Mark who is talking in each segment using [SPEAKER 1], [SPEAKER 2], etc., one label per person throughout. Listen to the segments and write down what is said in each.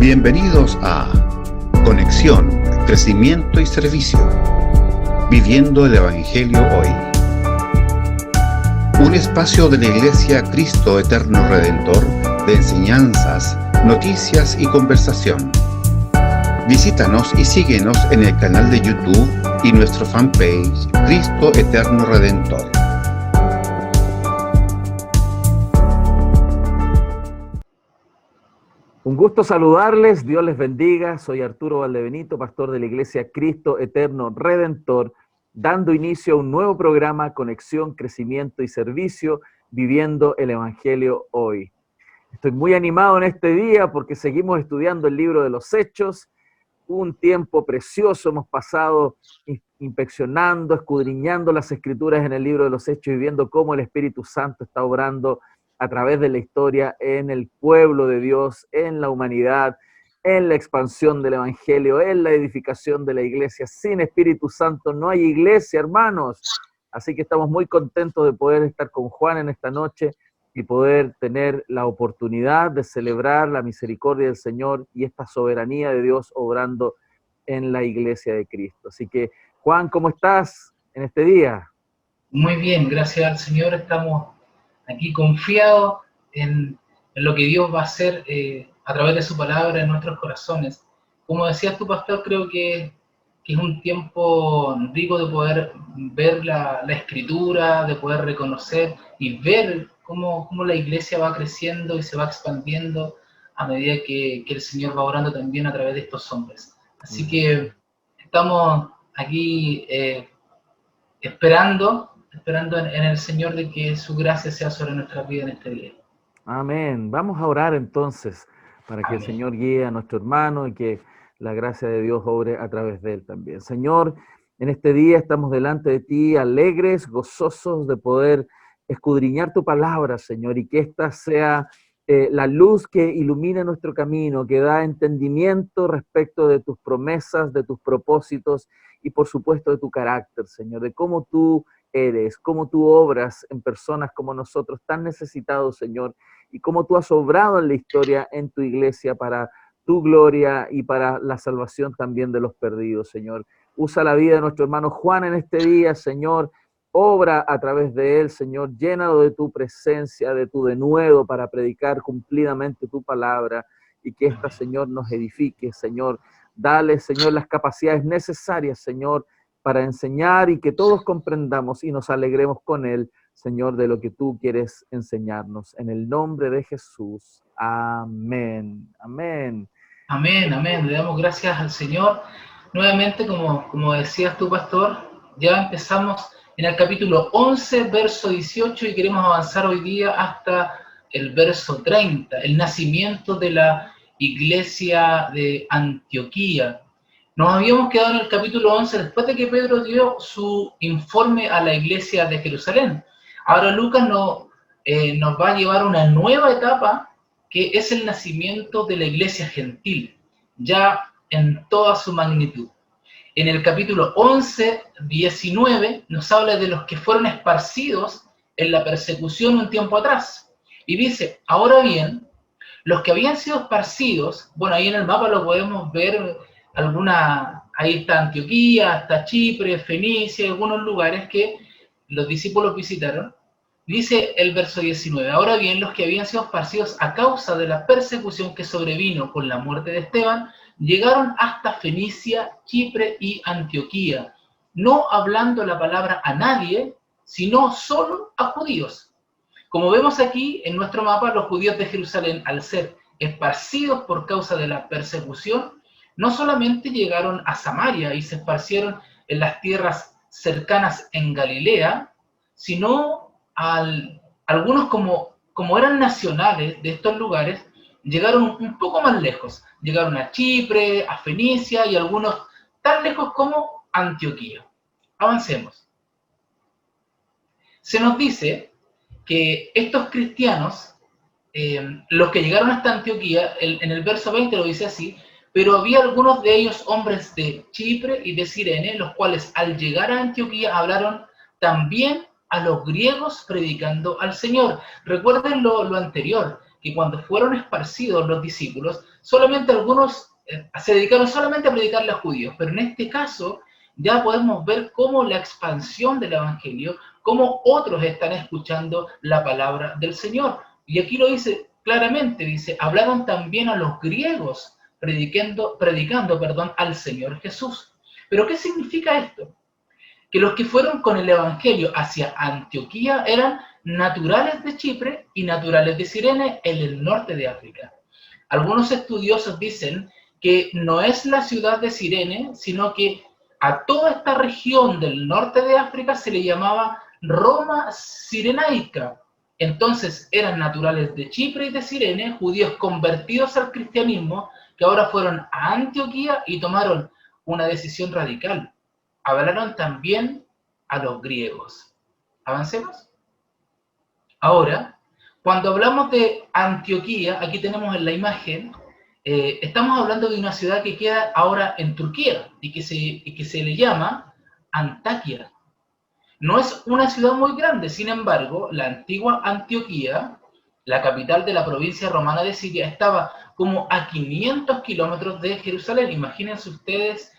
[SPEAKER 1] Bienvenidos a Conexión, Crecimiento y Servicio, Viviendo el Evangelio Hoy. Un espacio de la Iglesia Cristo Eterno Redentor de enseñanzas, noticias y conversación. Visítanos y síguenos en el canal de YouTube y nuestro fanpage Cristo Eterno Redentor.
[SPEAKER 2] Un gusto saludarles, Dios les bendiga. Soy Arturo Valdebenito, pastor de la Iglesia Cristo Eterno Redentor, dando inicio a un nuevo programa, Conexión, Crecimiento y Servicio, Viviendo el Evangelio Hoy. Estoy muy animado en este día porque seguimos estudiando el libro de los Hechos. Un tiempo precioso hemos pasado inspeccionando, escudriñando las Escrituras en el libro de los Hechos y viendo cómo el Espíritu Santo está obrando a través de la historia en el pueblo de Dios, en la humanidad, en la expansión del Evangelio, en la edificación de la iglesia. Sin Espíritu Santo no hay iglesia, hermanos. Así que estamos muy contentos de poder estar con Juan en esta noche y poder tener la oportunidad de celebrar la misericordia del Señor y esta soberanía de Dios obrando en la iglesia de Cristo. Así que, Juan, ¿cómo estás en este día?
[SPEAKER 3] Muy bien, gracias al Señor. Estamos aquí confiados en lo que Dios va a hacer a través de su palabra en nuestros corazones. Como decías tú, pastor, creo que es un tiempo rico de poder ver la Escritura, de poder reconocer y ver cómo la iglesia va creciendo y se va expandiendo a medida que el Señor va orando también a través de estos hombres. Así que estamos aquí esperando en el Señor de que su gracia sea sobre nuestra vida en este día.
[SPEAKER 2] Amén. Vamos a orar entonces para que el Señor guíe a nuestro hermano y que la gracia de Dios obre a través de él también. Señor, en este día estamos delante de ti alegres, gozosos de poder escudriñar tu palabra, Señor, y que esta sea la luz que ilumina nuestro camino, que da entendimiento respecto de tus promesas, de tus propósitos y por supuesto de tu carácter, Señor, de cómo tú eres, cómo tú obras en personas como nosotros, tan necesitados, Señor, y cómo tú has obrado en la historia, en tu iglesia, para tu gloria y para la salvación también de los perdidos, Señor. Usa la vida de nuestro hermano Juan en este día, Señor. Obra a través de él, Señor, llénalo de tu presencia, de tu denuedo para predicar cumplidamente tu palabra y que esta, Señor, nos edifique, Señor. Dale, Señor, las capacidades necesarias, Señor, para enseñar y que todos comprendamos y nos alegremos con él, Señor, de lo que tú quieres enseñarnos. En el nombre de Jesús. Amén. Amén.
[SPEAKER 3] Amén, amén. Le damos gracias al Señor. Nuevamente, como decías tú, pastor, ya empezamos en el capítulo 11, verso 18, y queremos avanzar hoy día hasta el verso 30, el nacimiento de la iglesia de Antioquía. Nos habíamos quedado en el capítulo 11 después de que Pedro dio su informe a la iglesia de Jerusalén. Ahora Lucas nos va a llevar a una nueva etapa, que es el nacimiento de la iglesia gentil, ya en toda su magnitud. En el capítulo 11, 19, nos habla de los que fueron esparcidos en la persecución un tiempo atrás. Y dice, ahora bien, los que habían sido esparcidos, bueno, ahí en el mapa lo podemos ver, ahí está Antioquía, está Chipre, Fenicia, algunos lugares que los discípulos visitaron. Dice el verso 19, ahora bien, los que habían sido esparcidos a causa de la persecución que sobrevino con la muerte de Esteban, llegaron hasta Fenicia, Chipre y Antioquía, no hablando la palabra a nadie, sino solo a judíos. Como vemos aquí en nuestro mapa, los judíos de Jerusalén, al ser esparcidos por causa de la persecución, no solamente llegaron a Samaria y se esparcieron en las tierras cercanas en Galilea, sino algunos como eran nacionales de estos lugares, llegaron un poco más lejos. Llegaron a Chipre, a Fenicia y algunos tan lejos como Antioquía. Avancemos. Se nos dice que estos cristianos, los que llegaron hasta Antioquía, en el verso 20 lo dice así, pero había algunos de ellos hombres de Chipre y de Cirene, los cuales al llegar a Antioquía hablaron también a los griegos predicando al Señor. Recuerden lo anterior, que cuando fueron esparcidos los discípulos, solamente algunos se dedicaron solamente a predicarle a judíos, pero en este caso ya podemos ver cómo la expansión del evangelio, cómo otros están escuchando la palabra del Señor. Y aquí lo dice claramente, dice, hablaron también a los griegos, predicando, al Señor Jesús. ¿Pero qué significa esto? Que los que fueron con el evangelio hacia Antioquía eran naturales de Chipre y naturales de Cirene en el norte de África. Algunos estudiosos dicen que no es la ciudad de Cirene, sino que a toda esta región del norte de África se le llamaba Roma Cirenaica. Entonces eran naturales de Chipre y de Cirene, judíos convertidos al cristianismo, que ahora fueron a Antioquía y tomaron una decisión radical. Hablaron también a los griegos. ¿Avancemos? Ahora, cuando hablamos de Antioquía, aquí tenemos en la imagen, estamos hablando de una ciudad que queda ahora en Turquía y que se le llama Antaquia. No es una ciudad muy grande, sin embargo, la antigua Antioquía, la capital de la provincia romana de Siria, estaba como a 500 kilómetros de Jerusalén. Imagínense ustedes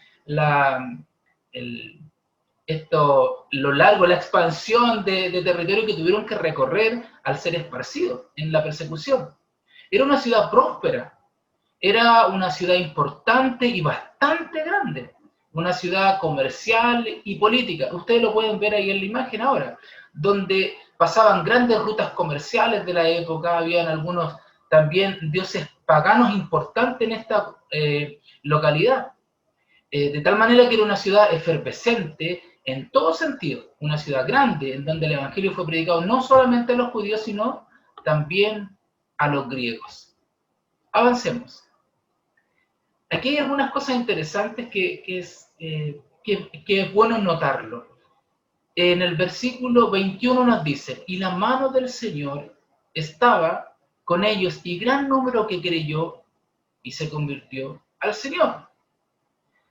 [SPEAKER 3] lo largo, la expansión de territorio que tuvieron que recorrer al ser esparcidos en la persecución. Era una ciudad próspera, era una ciudad importante y bastante grande, una ciudad comercial y política. Ustedes lo pueden ver ahí en la imagen ahora, donde pasaban grandes rutas comerciales de la época, habían algunos también dioses paganos importantes en esta localidad. De tal manera que era una ciudad efervescente en todo sentido, una ciudad grande, en donde el evangelio fue predicado no solamente a los judíos, sino también a los griegos. Avancemos. Aquí hay algunas cosas interesantes que es bueno notarlo. En el versículo 21 nos dice, y la mano del Señor estaba con ellos, y gran número que creyó y se convirtió al Señor.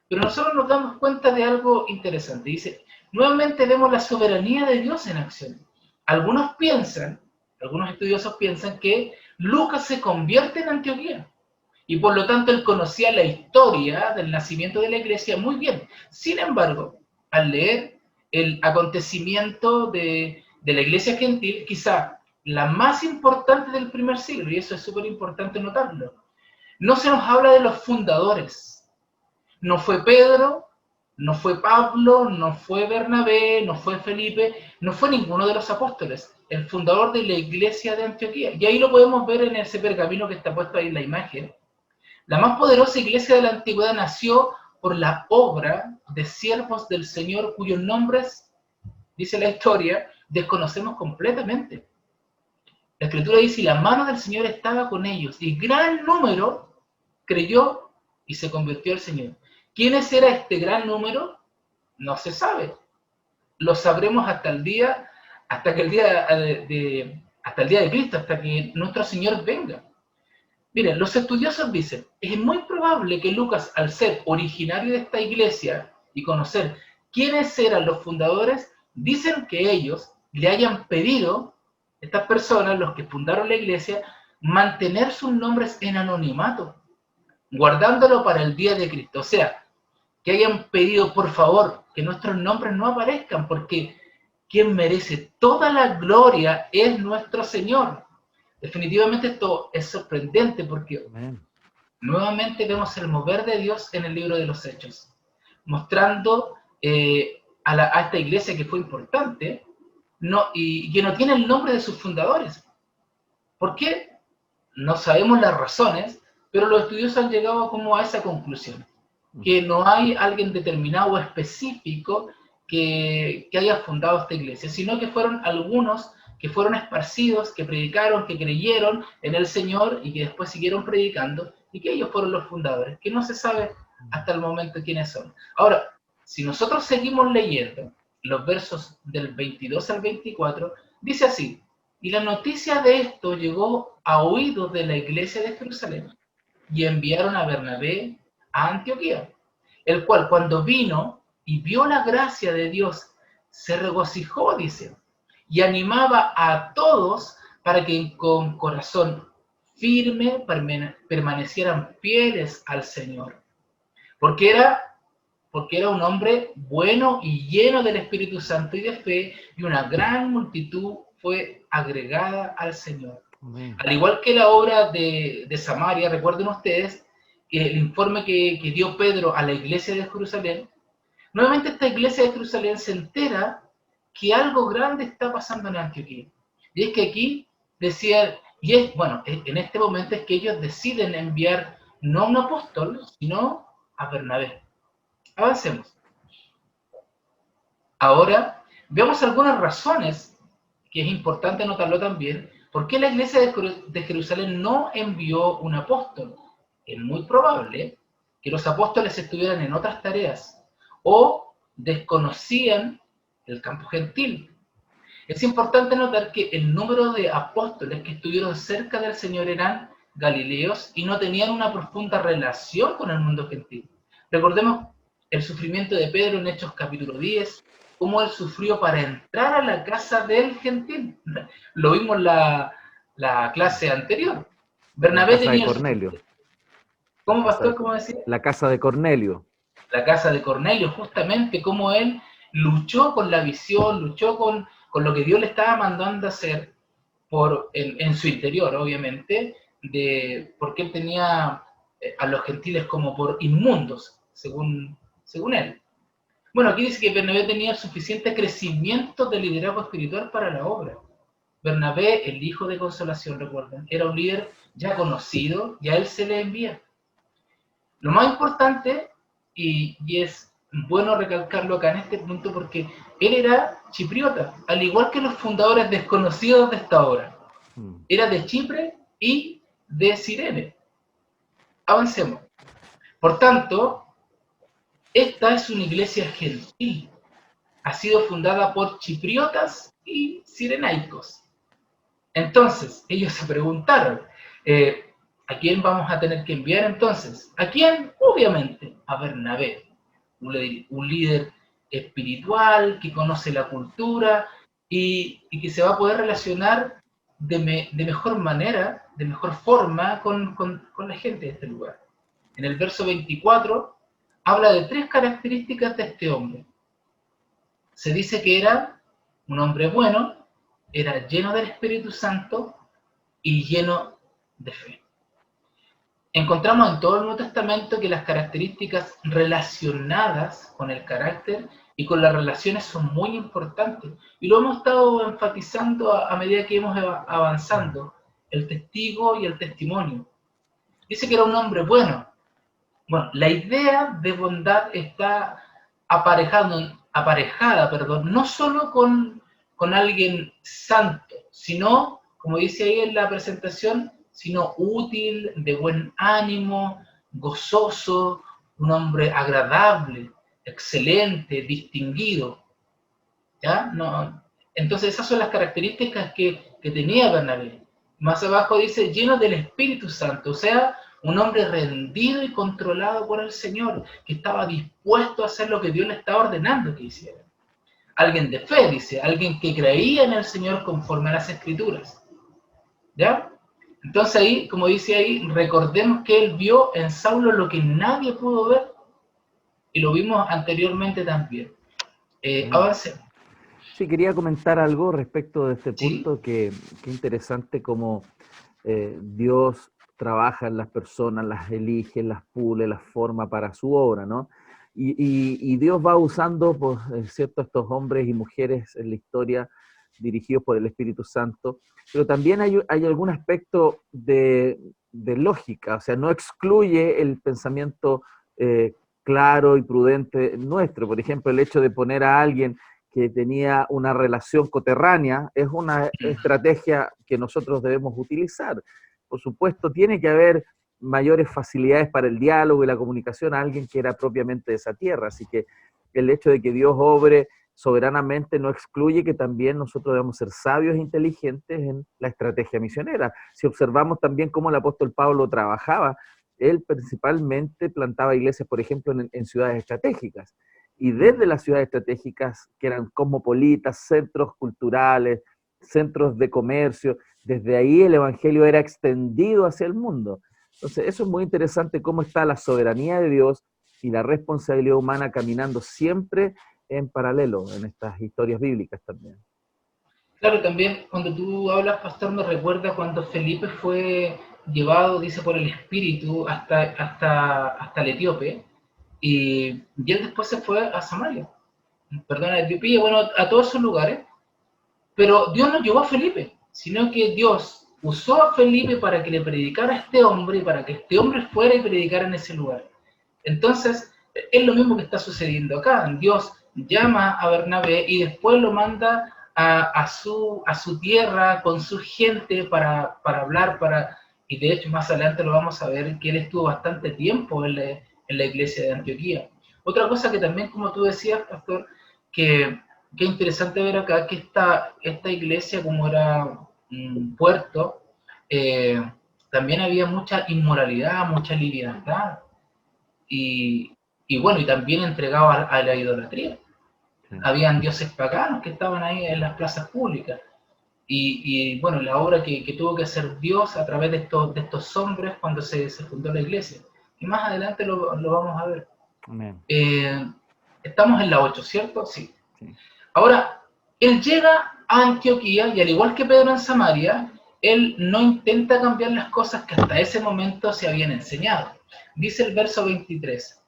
[SPEAKER 3] Pero nosotros nos damos cuenta de algo interesante. Dice, nuevamente vemos la soberanía de Dios en acción. Algunos estudiosos piensan que Lucas se convierte en Antioquía. Y por lo tanto él conocía la historia del nacimiento de la iglesia muy bien. Sin embargo, al leer el acontecimiento de la iglesia gentil, quizá la más importante del primer siglo, y eso es súper importante notarlo, no se nos habla de los fundadores. No fue Pedro, no fue Pablo, no fue Bernabé, no fue Felipe, no fue ninguno de los apóstoles, el fundador de la iglesia de Antioquía. Y ahí lo podemos ver en ese pergamino que está puesto ahí en la imagen. La más poderosa iglesia de la antigüedad nació por la obra de siervos del Señor cuyos nombres, dice la historia, desconocemos completamente. La Escritura dice, y la mano del Señor estaba con ellos, y gran número creyó y se convirtió al Señor. ¿Quiénes era este gran número? No se sabe. Lo sabremos hasta el día de Cristo, hasta que nuestro Señor venga. Miren, los estudiosos dicen, es muy probable que Lucas, al ser originario de esta iglesia y conocer quiénes eran los fundadores, dicen que ellos le hayan pedido, estas personas, los que fundaron la iglesia, mantener sus nombres en anonimato, guardándolo para el día de Cristo. O sea, que hayan pedido, por favor, que nuestros nombres no aparezcan, porque quien merece toda la gloria es nuestro Señor. Definitivamente esto es sorprendente porque nuevamente vemos el mover de Dios en el libro de los Hechos, mostrando a esta iglesia que fue importante y que no tiene el nombre de sus fundadores. ¿Por qué? No sabemos las razones, pero los estudiosos han llegado como a esa conclusión, que no hay alguien determinado o específico que haya fundado esta iglesia, sino que fueron algunos que fueron esparcidos, que predicaron, que creyeron en el Señor y que después siguieron predicando, y que ellos fueron los fundadores, que no se sabe hasta el momento quiénes son. Ahora, si nosotros seguimos leyendo los versos del 22 al 24, dice así, y la noticia de esto llegó a oídos de la iglesia de Jerusalén, y enviaron a Bernabé a Antioquía, el cual cuando vino y vio la gracia de Dios, se regocijó, dice, y animaba a todos para que con corazón firme, permanecieran fieles al Señor. Porque era un hombre bueno y lleno del Espíritu Santo y de fe, y una gran multitud fue agregada al Señor.
[SPEAKER 2] Amén.
[SPEAKER 3] Al igual que la obra de Samaria, recuerden ustedes que el informe que dio Pedro a la iglesia de Jerusalén, nuevamente esta iglesia de Jerusalén se entera que algo grande está pasando en Antioquía. Y es que aquí decía, en este momento es que ellos deciden enviar no a un apóstol, sino a Bernabé. Avancemos. Ahora, veamos algunas razones, que es importante notarlo también, por qué la iglesia de Jerusalén no envió un apóstol. Es muy probable que los apóstoles estuvieran en otras tareas o desconocían el campo gentil. Es importante notar que el número de apóstoles que estuvieron cerca del Señor eran galileos y no tenían una profunda relación con el mundo gentil. Recordemos el sufrimiento de Pedro en Hechos capítulo 10, cómo él sufrió para entrar a la casa del gentil. Lo vimos en la clase anterior. Bernabé
[SPEAKER 2] La casa de
[SPEAKER 3] tenía
[SPEAKER 2] Cornelio.
[SPEAKER 3] ¿Cómo, pastor? ¿Cómo decía?
[SPEAKER 2] La casa de Cornelio.
[SPEAKER 3] La casa de Cornelio, justamente cómo él luchó con la visión, luchó con lo que Dios le estaba mandando a hacer en su interior, obviamente, porque él tenía a los gentiles como por inmundos, según él. Bueno, aquí dice que Bernabé tenía suficiente crecimiento de liderazgo espiritual para la obra. Bernabé, el hijo de consolación, recuerden, era un líder ya conocido, y a él se le envía. Lo más importante, y es bueno recalcarlo acá en este punto, porque él era chipriota, al igual que los fundadores desconocidos de esta obra. Era de Chipre y de Cirene. Avancemos. Por tanto, esta es una iglesia gentil. Ha sido fundada por chipriotas y cirenaicos. Entonces, ellos se preguntaron, ¿a quién vamos a tener que enviar entonces? ¿A quién? Obviamente, a Bernabé, un líder espiritual que conoce la cultura y que se va a poder relacionar de mejor manera, de mejor forma con la gente de este lugar. En el verso 24 habla de 3 características de este hombre. Se dice que era un hombre bueno, era lleno del Espíritu Santo y lleno de fe. Encontramos en todo el Nuevo Testamento que las características relacionadas con el carácter y con las relaciones son muy importantes. Y lo hemos estado enfatizando a medida que hemos avanzando, el testigo y el testimonio. Dice que era un hombre bueno. Bueno, la idea de bondad está aparejada, no solo con alguien santo, sino, como dice ahí en la presentación, sino útil, de buen ánimo, gozoso, un hombre agradable, excelente, distinguido. ¿Ya? No. Entonces esas son las características que tenía Bernabé. Más abajo dice, lleno del Espíritu Santo, o sea, un hombre rendido y controlado por el Señor, que estaba dispuesto a hacer lo que Dios le estaba ordenando que hiciera. Alguien de fe, dice, alguien que creía en el Señor conforme a las Escrituras. ¿Ya? Entonces ahí, como dice ahí, recordemos que él vio en Saulo lo que nadie pudo ver, y lo vimos anteriormente también. Avancemos.
[SPEAKER 2] Sí, quería comentar algo respecto de este punto, ¿sí? que interesante cómo Dios trabaja en las personas, las elige, las pule, las forma para su obra, ¿no? Y Dios va usando, pues, ¿cierto?, estos hombres y mujeres en la historia dirigidos por el Espíritu Santo, pero también hay algún aspecto de lógica, o sea, no excluye el pensamiento claro y prudente nuestro. Por ejemplo, el hecho de poner a alguien que tenía una relación coterránea es una estrategia que nosotros debemos utilizar. Por supuesto, tiene que haber mayores facilidades para el diálogo y la comunicación a alguien que era propiamente de esa tierra, así que el hecho de que Dios obre soberanamente no excluye que también nosotros debemos ser sabios e inteligentes en la estrategia misionera. Si observamos también cómo el apóstol Pablo trabajaba, él principalmente plantaba iglesias, por ejemplo, en ciudades estratégicas, y desde las ciudades estratégicas, que eran cosmopolitas, centros culturales, centros de comercio, desde ahí el evangelio era extendido hacia el mundo. Entonces, eso es muy interesante, cómo está la soberanía de Dios y la responsabilidad humana caminando siempre en paralelo en estas historias bíblicas también.
[SPEAKER 3] Claro, también cuando tú hablas, pastor, me recuerda cuando Felipe fue llevado, dice, por el Espíritu hasta el Etíope, y él después se fue a Samaria, perdón, a Etiopía, bueno, a todos esos lugares, pero Dios no llevó a Felipe, sino que Dios usó a Felipe para que le predicara a este hombre y para que este hombre fuera y predicara en ese lugar. Entonces, es lo mismo que está sucediendo acá. Dios llama a Bernabé y después lo manda a su tierra con su gente para hablar, y de hecho más adelante lo vamos a ver que él estuvo bastante tiempo en la iglesia de Antioquía. Otra cosa que también, como tú decías, pastor, que es interesante ver acá, que esta iglesia, como era un puerto, también había mucha inmoralidad, mucha liviandad, y, bueno, y también entregado a la idolatría.
[SPEAKER 2] Sí.
[SPEAKER 3] Habían dioses paganos que estaban ahí en las plazas públicas. Y bueno, la obra que tuvo que hacer Dios a través de estos hombres cuando se fundó la iglesia. Y más adelante lo vamos a ver.
[SPEAKER 2] Amén.
[SPEAKER 3] Estamos en la 8, ¿cierto? Sí.
[SPEAKER 2] Sí.
[SPEAKER 3] Ahora, él llega a Antioquía y al igual que Pedro en Samaria, él no intenta cambiar las cosas que hasta ese momento se habían enseñado. Dice el verso 23,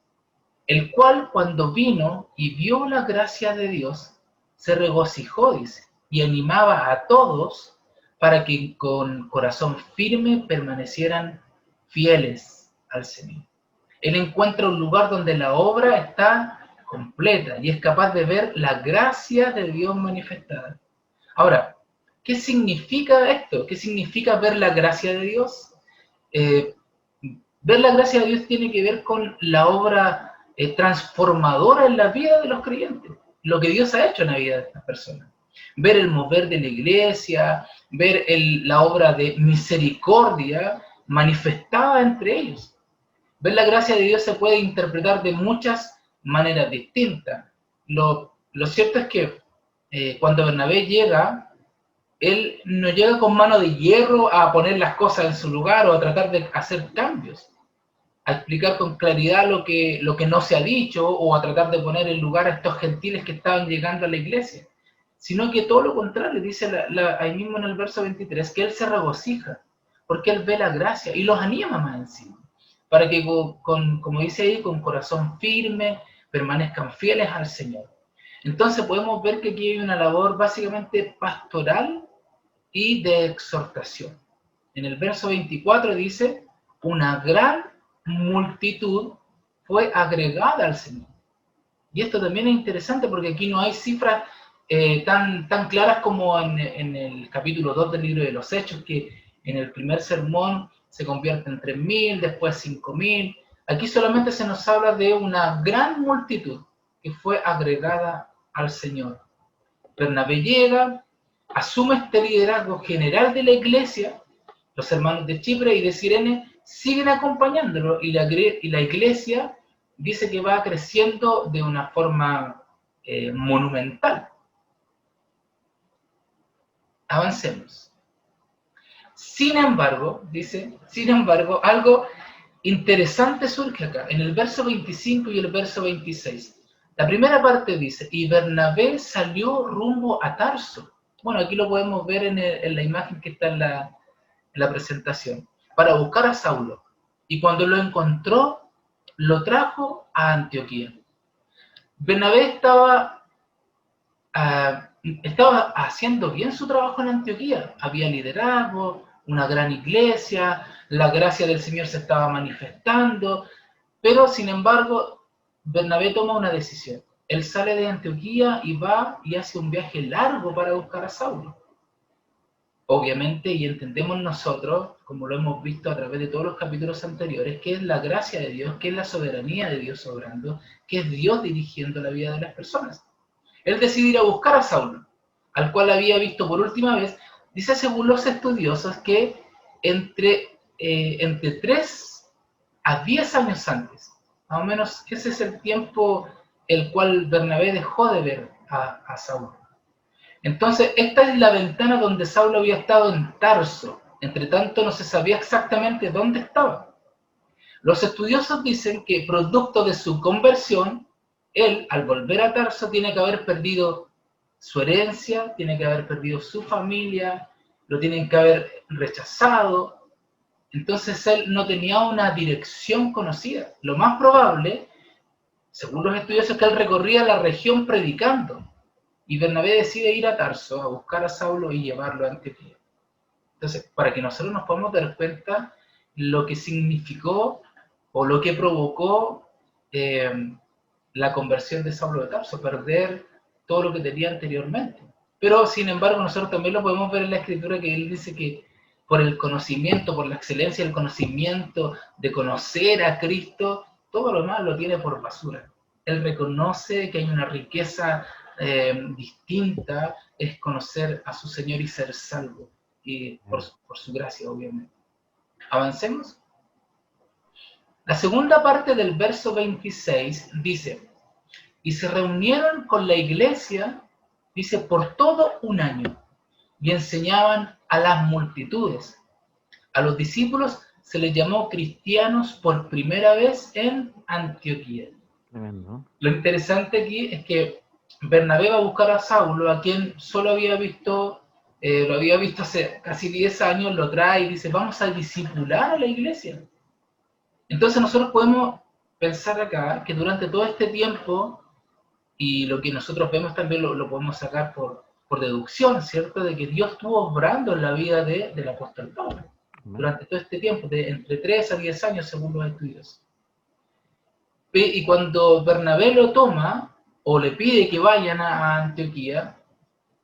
[SPEAKER 3] el cual cuando vino y vio la gracia de Dios, se regocijó, dice, y animaba a todos para que con corazón firme permanecieran fieles al Señor. Él encuentra un lugar donde la obra está completa y es capaz de ver la gracia de Dios manifestada. Ahora, ¿qué significa esto? ¿Qué significa ver la gracia de Dios? Ver la gracia de Dios tiene que ver con la obra transformadora en la vida de los creyentes, lo que Dios ha hecho en la vida de estas personas. Ver el mover de la iglesia, ver la obra de misericordia manifestada entre ellos. Ver la gracia de Dios se puede interpretar de muchas maneras distintas. Lo cierto es que cuando Bernabé llega, él no llega con mano de hierro a poner las cosas en su lugar o a tratar de hacer cambios, a explicar con claridad lo que no se ha dicho o a tratar de poner en lugar a estos gentiles que estaban llegando a la iglesia, sino que todo lo contrario, dice ahí mismo en el verso 23, que él se regocija, porque él ve la gracia y los anima más encima, para que, como dice ahí, con corazón firme, permanezcan fieles al Señor. Entonces podemos ver que aquí hay una labor básicamente pastoral y de exhortación. En el verso 24 dice, una gran multitud fue agregada al Señor. Y esto también es interesante porque aquí no hay cifras tan claras como en el capítulo 2 del libro de los Hechos, que en el primer sermón se convierte en 3.000, después 5.000. Aquí solamente se nos habla de una gran multitud que fue agregada al Señor. Bernabé llega, asume este liderazgo general de la iglesia, los hermanos de Chipre y de Cirene siguen acompañándolo y la iglesia dice que va creciendo de una forma monumental. Avancemos. Sin embargo, algo interesante surge acá, en el verso 25 y el verso 26. La primera parte dice, y Bernabé salió rumbo a Tarso. Bueno, aquí lo podemos ver en la imagen que está en la presentación, para buscar a Saulo. Y cuando lo encontró, lo trajo a Antioquía. Bernabé estaba haciendo bien su trabajo en Antioquía. Había liderazgo, una gran iglesia, la gracia del Señor se estaba manifestando, pero sin embargo, Bernabé toma una decisión. Él sale de Antioquía y va y hace un viaje largo para buscar a Saulo. Obviamente, y entendemos nosotros, como lo hemos visto a través de todos los capítulos anteriores, que es la gracia de Dios, que es la soberanía de Dios obrando, que es Dios dirigiendo la vida de las personas. Él decide ir a buscar a Saulo, al cual había visto por última vez. Dice según los estudiosos que entre 3 a 10 años antes, más o menos ese es el tiempo el cual Bernabé dejó de ver a Saulo. Entonces, esta es la ventana donde Saulo había estado en Tarso. Entre tanto, no se sabía exactamente dónde estaba. Los estudiosos dicen que producto de su conversión, él, al volver a Tarso, tiene que haber perdido su herencia, tiene que haber perdido su familia, lo tienen que haber rechazado. Entonces él no tenía una dirección conocida. Lo más probable, según los estudiosos, es que él recorría la región predicando. Y Bernabé decide ir a Tarso a buscar a Saulo y llevarlo a Antioquía. Entonces, para que nosotros nos podamos dar cuenta lo que significó o lo que provocó la conversión de Saulo de Tarso, perder todo lo que tenía anteriormente. Pero, sin embargo, nosotros también lo podemos ver en la Escritura, que él dice que por el conocimiento, por la excelencia del conocimiento, de conocer a Cristo, todo lo demás lo tiene por basura. Él reconoce que hay una riqueza distinta, es conocer a su Señor y ser salvo, y por su gracia, obviamente. ¿Avancemos? La segunda parte del verso 26 dice, y se reunieron con la iglesia, dice, por todo un año, y enseñaban a las multitudes. A los discípulos se les llamó cristianos por primera vez en Antioquía.
[SPEAKER 2] Tremendo.
[SPEAKER 3] Lo interesante aquí es que Bernabé va a buscar a Saulo, a quien solo había visto, lo había visto hace casi 10 años, lo trae y dice, vamos a discipular a la iglesia. Entonces nosotros podemos pensar acá que durante todo este tiempo, y lo que nosotros vemos también lo podemos sacar por deducción, ¿cierto? De que Dios estuvo obrando en la vida del apóstol Pablo durante todo este tiempo, de entre 3 a 10 años según los estudios. Y cuando Bernabé lo toma, o le pide que vayan a Antioquía,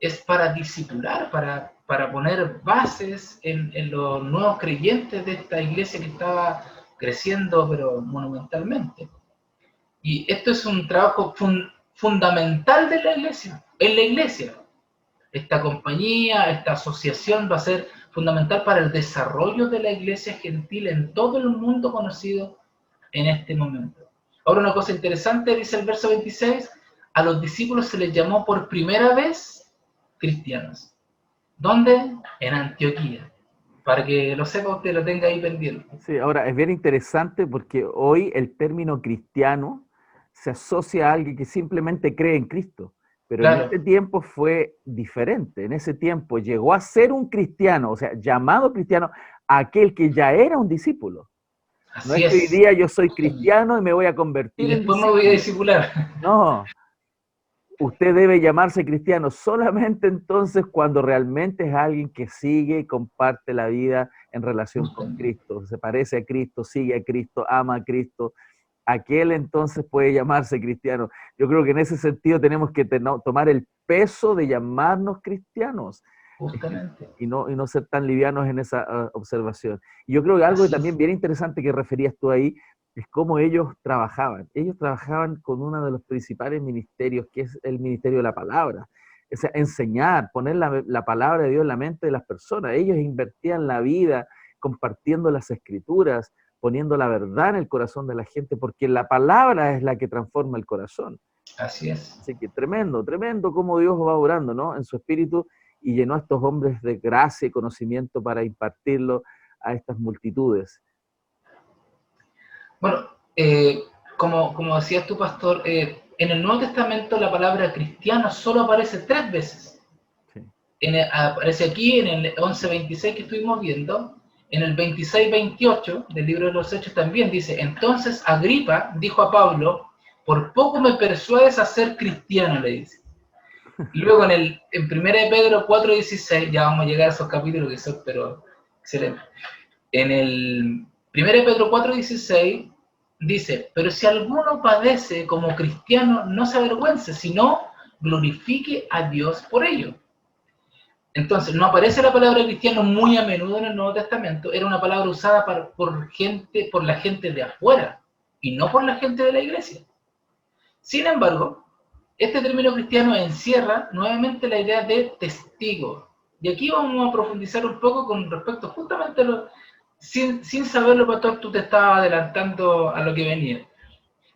[SPEAKER 3] es para discipular, para poner bases en los nuevos creyentes de esta iglesia que estaba creciendo, pero monumentalmente. Y esto es un trabajo fundamental de la iglesia, en la iglesia. Esta compañía, esta asociación va a ser fundamental para el desarrollo de la iglesia gentil en todo el mundo conocido en este momento. Ahora, una cosa interesante, dice el verso 26, a los discípulos se les llamó por primera vez cristianos. ¿Dónde? En Antioquía. Para que lo sepa usted, lo tenga ahí pendiente.
[SPEAKER 2] Sí, ahora es bien interesante porque hoy el término cristiano se asocia a alguien que simplemente cree en Cristo. Pero claro, en ese tiempo fue diferente. En ese tiempo llegó a ser un cristiano, o sea, llamado cristiano, aquel que ya era un discípulo.
[SPEAKER 3] Así
[SPEAKER 2] no es que hoy día yo soy cristiano y me voy a convertir
[SPEAKER 3] y después me voy a discipular.
[SPEAKER 2] No. Usted debe llamarse cristiano solamente entonces cuando realmente es alguien que sigue y comparte la vida en relación con Cristo. Se parece a Cristo, sigue a Cristo, ama a Cristo. Aquel entonces puede llamarse cristiano. Yo creo que en ese sentido tenemos que tomar el peso de llamarnos cristianos.
[SPEAKER 3] Justamente.
[SPEAKER 2] Y no ser tan livianos en esa observación. Y yo creo que algo también bien interesante que referías tú ahí es cómo ellos trabajaban. Ellos trabajaban con uno de los principales ministerios, que es el ministerio de la palabra. O sea, enseñar, poner la palabra de Dios en la mente de las personas. Ellos invertían la vida compartiendo las escrituras, poniendo la verdad en el corazón de la gente, porque la palabra es la que transforma el corazón.
[SPEAKER 3] Así es.
[SPEAKER 2] Así que tremendo, tremendo cómo Dios va obrando, ¿no? En su espíritu, y llenó a estos hombres de gracia y conocimiento para impartirlo a estas multitudes.
[SPEAKER 3] Bueno, como decías tú, pastor, en el Nuevo Testamento la palabra cristiano solo aparece 3 veces. Sí. Aparece aquí en el 11:26 que estuvimos viendo, en el 26:28 del libro de los Hechos también dice, entonces Agripa dijo a Pablo, por poco me persuades a ser cristiano, le dice. Y luego en 1 Pedro 4:16, ya vamos a llegar a esos capítulos que son, pero excelente. En el 1 Pedro 4:16 dice, pero si alguno padece como cristiano, no se avergüence, sino glorifique a Dios por ello. Entonces, no aparece la palabra cristiano muy a menudo en el Nuevo Testamento, era una palabra usada por la gente de afuera, y no por la gente de la iglesia. Sin embargo, este término cristiano encierra nuevamente la idea de testigo. Y aquí vamos a profundizar un poco con respecto justamente a lo... Sin saberlo, pastor, tú te estabas adelantando a lo que venía.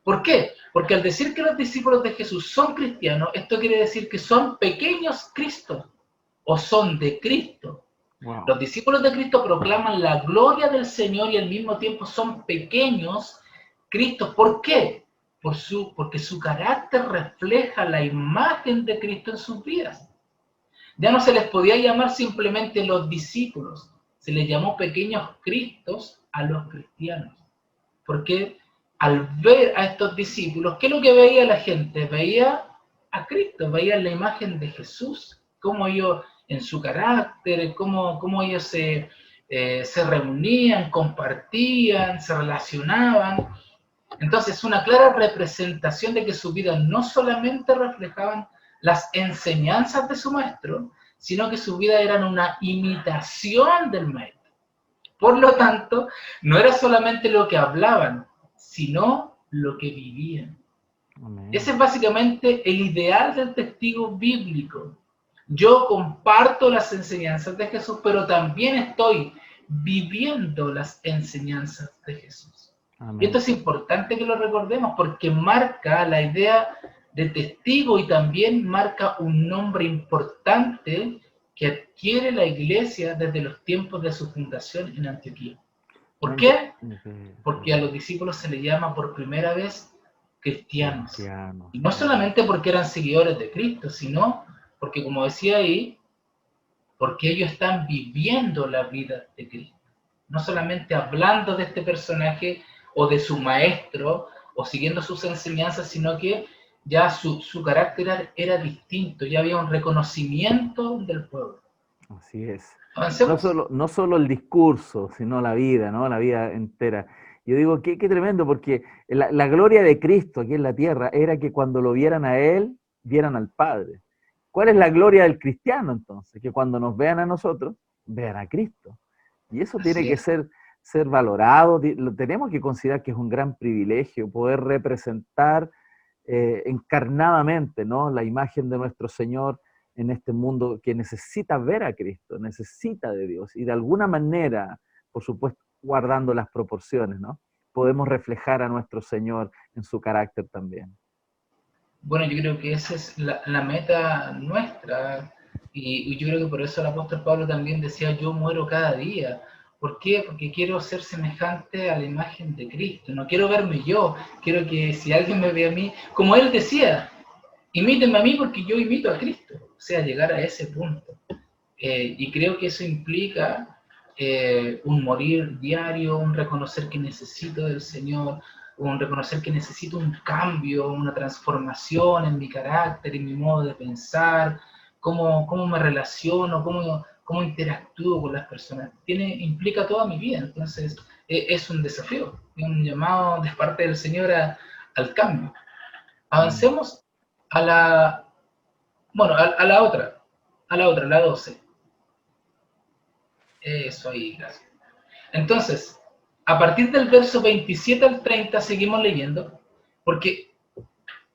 [SPEAKER 3] ¿Por qué? Porque al decir que los discípulos de Jesús son cristianos, esto quiere decir que son pequeños Cristos o son de Cristo.
[SPEAKER 2] Wow.
[SPEAKER 3] Los discípulos de Cristo proclaman la gloria del Señor y al mismo tiempo son pequeños Cristos. ¿Por qué? Porque su carácter refleja la imagen de Cristo en sus vidas. Ya no se les podía llamar simplemente los discípulos, se les llamó pequeños Cristos a los cristianos. Porque al ver a estos discípulos, ¿qué es lo que veía la gente? Veía a Cristo, veía la imagen de Jesús, cómo ellos en su carácter, cómo ellos se reunían, compartían, se relacionaban. Entonces, una clara representación de que sus vidas no solamente reflejaban las enseñanzas de su maestro, sino que sus vidas eran una imitación del maestro. Por lo tanto, no era solamente lo que hablaban, sino lo que vivían.
[SPEAKER 2] Amén.
[SPEAKER 3] Ese es básicamente el ideal del testigo bíblico. Yo comparto las enseñanzas de Jesús, pero también estoy viviendo las enseñanzas de Jesús.
[SPEAKER 2] Amén.
[SPEAKER 3] Y esto es importante que lo recordemos porque marca la idea de testigo y también marca un nombre importante que adquiere la iglesia desde los tiempos de su fundación en Antioquía. ¿Por qué? Porque a los discípulos se les llama por primera vez cristianos. Y no solamente porque eran seguidores de Cristo, sino porque, como decía ahí, porque ellos están viviendo la vida de Cristo. No solamente hablando de este personaje o de su maestro o siguiendo sus enseñanzas, sino que ya su carácter era distinto, ya había un reconocimiento del pueblo.
[SPEAKER 2] Así es.
[SPEAKER 3] Avancemos.
[SPEAKER 2] No solo el discurso, sino la vida, ¿no? La vida entera. Yo digo, qué tremendo, porque la gloria de Cristo aquí en la tierra era que cuando lo vieran a Él, vieran al Padre. ¿Cuál es la gloria del cristiano entonces? Que cuando nos vean a nosotros, vean a Cristo. Y eso tiene que ser valorado, lo tenemos que considerar que es un gran privilegio poder representar encarnadamente, ¿no? La imagen de nuestro Señor en este mundo que necesita ver a Cristo, necesita de Dios, y de alguna manera, por supuesto, guardando las proporciones, ¿no? Podemos reflejar a nuestro Señor en su carácter también.
[SPEAKER 3] Bueno, yo creo que esa es la meta nuestra, y yo creo que por eso el apóstol Pablo también decía, yo muero cada día. ¿Por qué? Porque quiero ser semejante a la imagen de Cristo, no quiero verme yo, quiero que si alguien me ve a mí, como él decía, imítenme a mí porque yo imito a Cristo, o sea, llegar a ese punto. Y creo que eso implica un morir diario, un reconocer que necesito del Señor, un reconocer que necesito un cambio, una transformación en mi carácter, en mi modo de pensar, cómo me relaciono, cómo interactúo con las personas. Implica toda mi vida, entonces es un desafío, es un llamado de parte del Señor al cambio. Avancemos a la otra, la 12. Eso ahí, gracias. Entonces, a partir del verso 27 al 30 seguimos leyendo, porque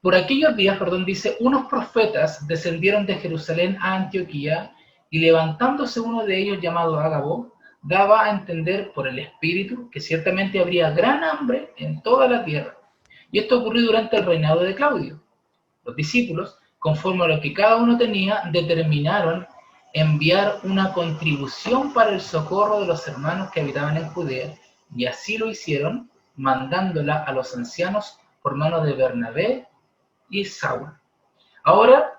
[SPEAKER 3] por aquellos días, dice, unos profetas descendieron de Jerusalén a Antioquía, y levantándose uno de ellos llamado Ágabo, daba a entender por el Espíritu que ciertamente habría gran hambre en toda la tierra. Y esto ocurrió durante el reinado de Claudio. Los discípulos, conforme a lo que cada uno tenía, determinaron enviar una contribución para el socorro de los hermanos que habitaban en Judea, y así lo hicieron, mandándola a los ancianos por mano de Bernabé y Saúl. Ahora,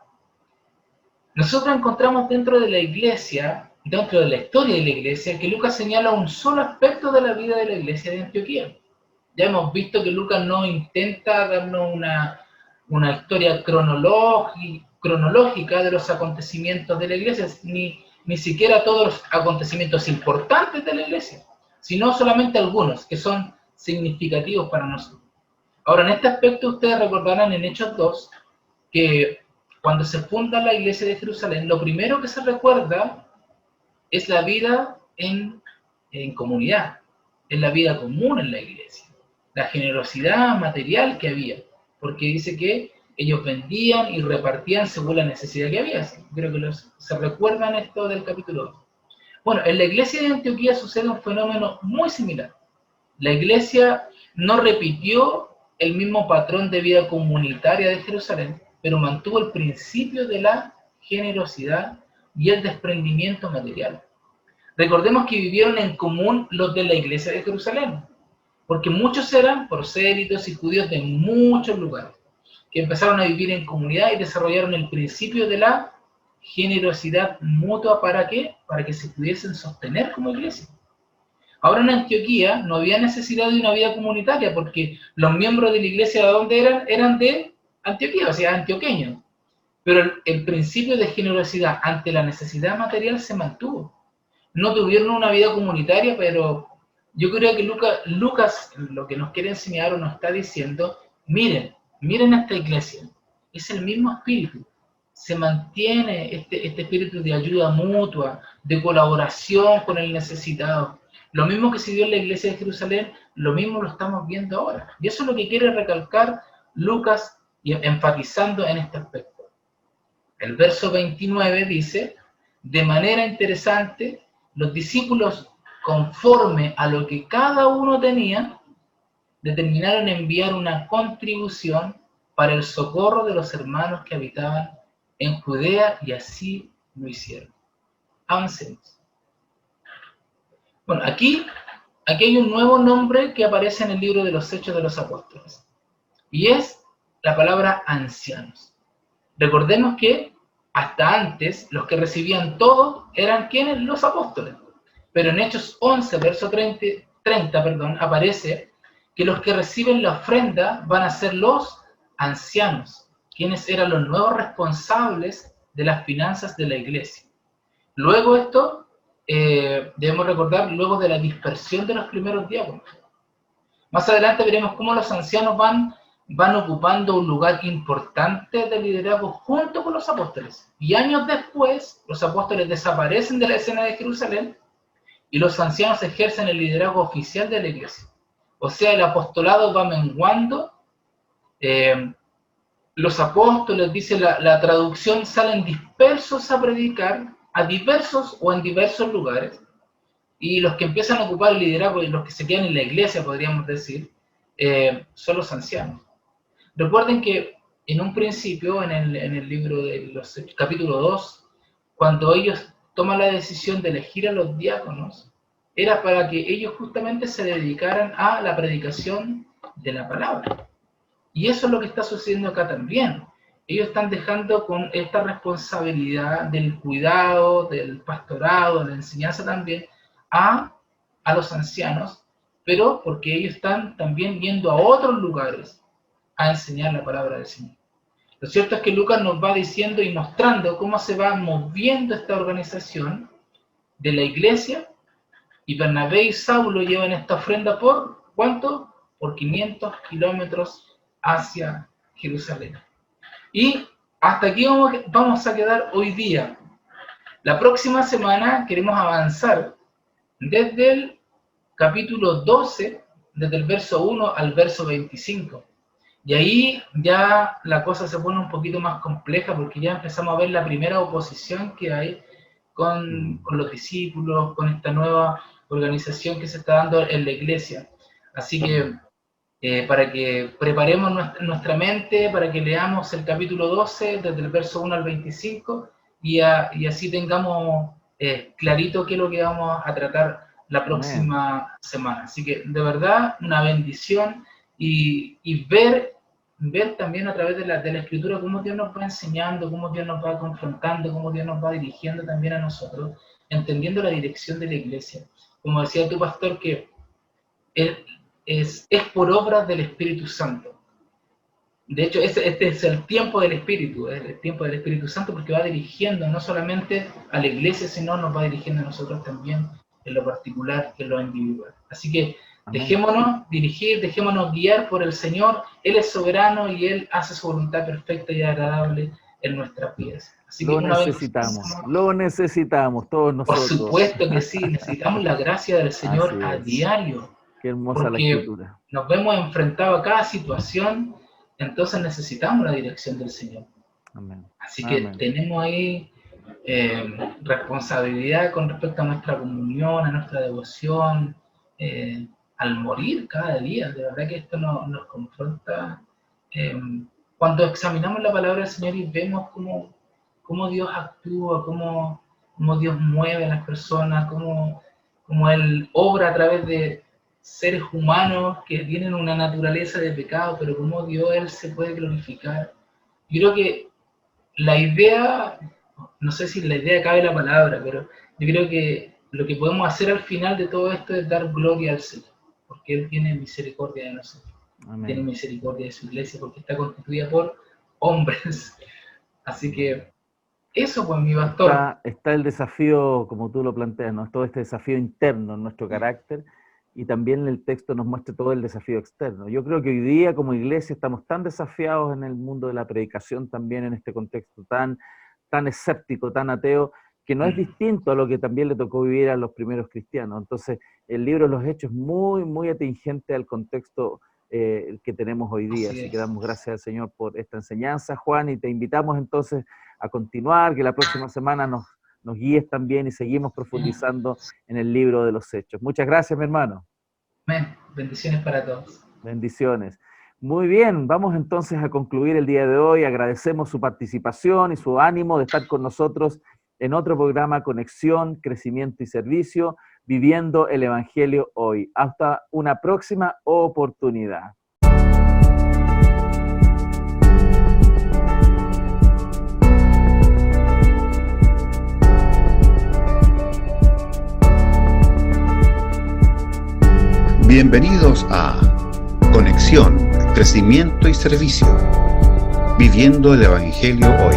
[SPEAKER 3] nosotros encontramos dentro de la iglesia, dentro de la historia de la iglesia, que Lucas señala un solo aspecto de la vida de la iglesia de Antioquía. Ya hemos visto que Lucas no intenta darnos una historia cronológica de los acontecimientos de la iglesia, ni siquiera todos los acontecimientos importantes de la iglesia, sino solamente algunos que son significativos para nosotros. Ahora, en este aspecto ustedes recordarán en Hechos 2 que cuando se funda la iglesia de Jerusalén, lo primero que se recuerda es la vida en comunidad, es la vida común en la iglesia, la generosidad material que había, porque dice que ellos vendían y repartían según la necesidad que había. Creo que se recuerdan esto del capítulo 2. Bueno, en la iglesia de Antioquía sucede un fenómeno muy similar. La iglesia no repitió el mismo patrón de vida comunitaria de Jerusalén, pero mantuvo el principio de la generosidad y el desprendimiento material. Recordemos que vivieron en común los de la iglesia de Jerusalén, porque muchos eran prosélitos y judíos de muchos lugares, que empezaron a vivir en comunidad y desarrollaron el principio de la generosidad mutua. ¿Para qué? Para que se pudiesen sostener como iglesia. Ahora en Antioquía no había necesidad de una vida comunitaria, porque los miembros de la iglesia, ¿de dónde eran? Eran de Antioquía, o sea, antioqueños. Pero el principio de generosidad ante la necesidad material se mantuvo. No tuvieron una vida comunitaria, pero yo creo que Lucas lo que nos quiere enseñar o nos está diciendo, miren esta iglesia, es el mismo espíritu. Se mantiene este espíritu de ayuda mutua, de colaboración con el necesitado. Lo mismo que se dio en la iglesia de Jerusalén, lo mismo lo estamos viendo ahora. Y eso es lo que quiere recalcar Lucas, enfatizando en este aspecto. El verso 29 dice, de manera interesante, los discípulos, conforme a lo que cada uno tenía, determinaron enviar una contribución para el socorro de los hermanos que habitaban en Judea, y así lo hicieron. Avancemos. Bueno, aquí hay un nuevo nombre que aparece en el libro de los Hechos de los Apóstoles, y es la palabra ancianos. Recordemos que hasta antes los que recibían todo eran ¿quiénes? Los apóstoles. Pero en Hechos 11, verso 30, aparece que los que reciben la ofrenda van a ser los ancianos, quienes eran los nuevos responsables de las finanzas de la iglesia. Luego esto, debemos recordar, luego de la dispersión de los primeros diáconos. Más adelante veremos cómo los ancianos van ocupando un lugar importante de liderazgo junto con los apóstoles. Y años después, los apóstoles desaparecen de la escena de Jerusalén y los ancianos ejercen el liderazgo oficial de la iglesia. O sea, el apostolado va menguando. Los apóstoles, dice la traducción, salen dispersos a predicar a diversos o en diversos lugares. Y los que empiezan a ocupar el liderazgo y los que se quedan en la iglesia, podríamos decir, son los ancianos. Recuerden que en un principio, en el libro de los capítulo 2, cuando ellos toman la decisión de elegir a los diáconos, era para que ellos justamente se dedicaran a la predicación de la palabra. Y eso es lo que está sucediendo acá también. Ellos están dejando con esta responsabilidad del cuidado, del pastorado, de la enseñanza también, a los ancianos, pero porque ellos están también yendo a otros lugares a enseñar la palabra del Señor. Lo cierto es que Lucas nos va diciendo y mostrando cómo se va moviendo esta organización de la iglesia, y Bernabé y Saulo llevan esta ofrenda por, ¿cuánto? Por 500 kilómetros hacia Jerusalén. Y hasta aquí vamos a quedar hoy día. La próxima semana queremos avanzar desde el capítulo 12, desde el verso 1 al verso 25. Y ahí ya la cosa se pone un poquito más compleja, porque ya empezamos a ver la primera oposición que hay con los discípulos, con esta nueva organización que se está dando en la iglesia. Así que para que preparemos nuestra mente, para que leamos el capítulo 12, desde el verso 1 al 25, y así tengamos clarito qué es lo que vamos a tratar la próxima semana. Así que, de verdad, una bendición, y ver también a través de la Escritura cómo Dios nos va enseñando, cómo Dios nos va confrontando, cómo Dios nos va dirigiendo también a nosotros, entendiendo la dirección de la iglesia. Como decía tu pastor, que es por obra del Espíritu Santo. De hecho, este es el tiempo del Espíritu, es el tiempo del Espíritu Santo, porque va dirigiendo no solamente a la iglesia, sino nos va dirigiendo a nosotros también en lo particular, en lo individual. Así que dejémonos dirigir, dejémonos guiar por el Señor. Él es soberano y Él hace su voluntad perfecta y agradable en nuestras vidas. Así que
[SPEAKER 2] lo necesitamos todos nosotros.
[SPEAKER 3] Por supuesto que sí, necesitamos la gracia del Señor a diario.
[SPEAKER 2] Qué hermosa la Escritura.
[SPEAKER 3] Nos vemos enfrentados a cada situación, entonces necesitamos la dirección del Señor.
[SPEAKER 2] Amén.
[SPEAKER 3] Así que tenemos ahí responsabilidad con respecto a nuestra comunión, a nuestra devoción, al morir cada día. De verdad que esto nos confronta. Cuando examinamos la palabra del Señor y vemos cómo Dios actúa, cómo Dios mueve a las personas, cómo Él obra a través de seres humanos que tienen una naturaleza de pecado, pero cómo Dios, Él se puede glorificar. Yo creo que la idea, no sé si la idea cabe la palabra, pero yo creo que lo que podemos hacer al final de todo esto es dar gloria al Señor, porque Él tiene misericordia de nosotros. Amén. Tiene misericordia de su iglesia, porque está constituida por hombres. Así que eso, pues, mi pastor.
[SPEAKER 2] Está el desafío, como tú lo planteas, ¿no? Todo este desafío interno en nuestro carácter, y también el texto nos muestra todo el desafío externo. Yo creo que hoy día como iglesia estamos tan desafiados en el mundo de la predicación, también en este contexto tan escéptico, tan ateo, que no es distinto a lo que también le tocó vivir a los primeros cristianos. Entonces, el libro de los Hechos es muy, muy atingente al contexto que tenemos hoy día. Así que damos gracias al Señor por esta enseñanza, Juan, y te invitamos entonces a continuar, que la próxima semana nos guíes también y seguimos profundizando en el libro de los Hechos. Muchas gracias, mi hermano.
[SPEAKER 3] Amén. Bendiciones para todos.
[SPEAKER 2] Bendiciones. Muy bien, vamos entonces a concluir el día de hoy. Agradecemos su participación y su ánimo de estar con nosotros en otro programa Conexión, Crecimiento y Servicio, viviendo el Evangelio hoy. Hasta una próxima oportunidad.
[SPEAKER 1] Bienvenidos a Conexión, Crecimiento y Servicio, viviendo el Evangelio hoy.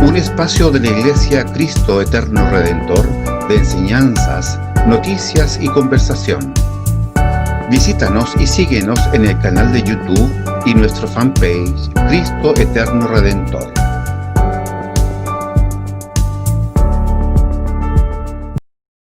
[SPEAKER 1] Un espacio de la Iglesia Cristo Eterno Redentor de enseñanzas, noticias y conversación. Visítanos y síguenos en el canal de YouTube y nuestro fanpage Cristo Eterno Redentor.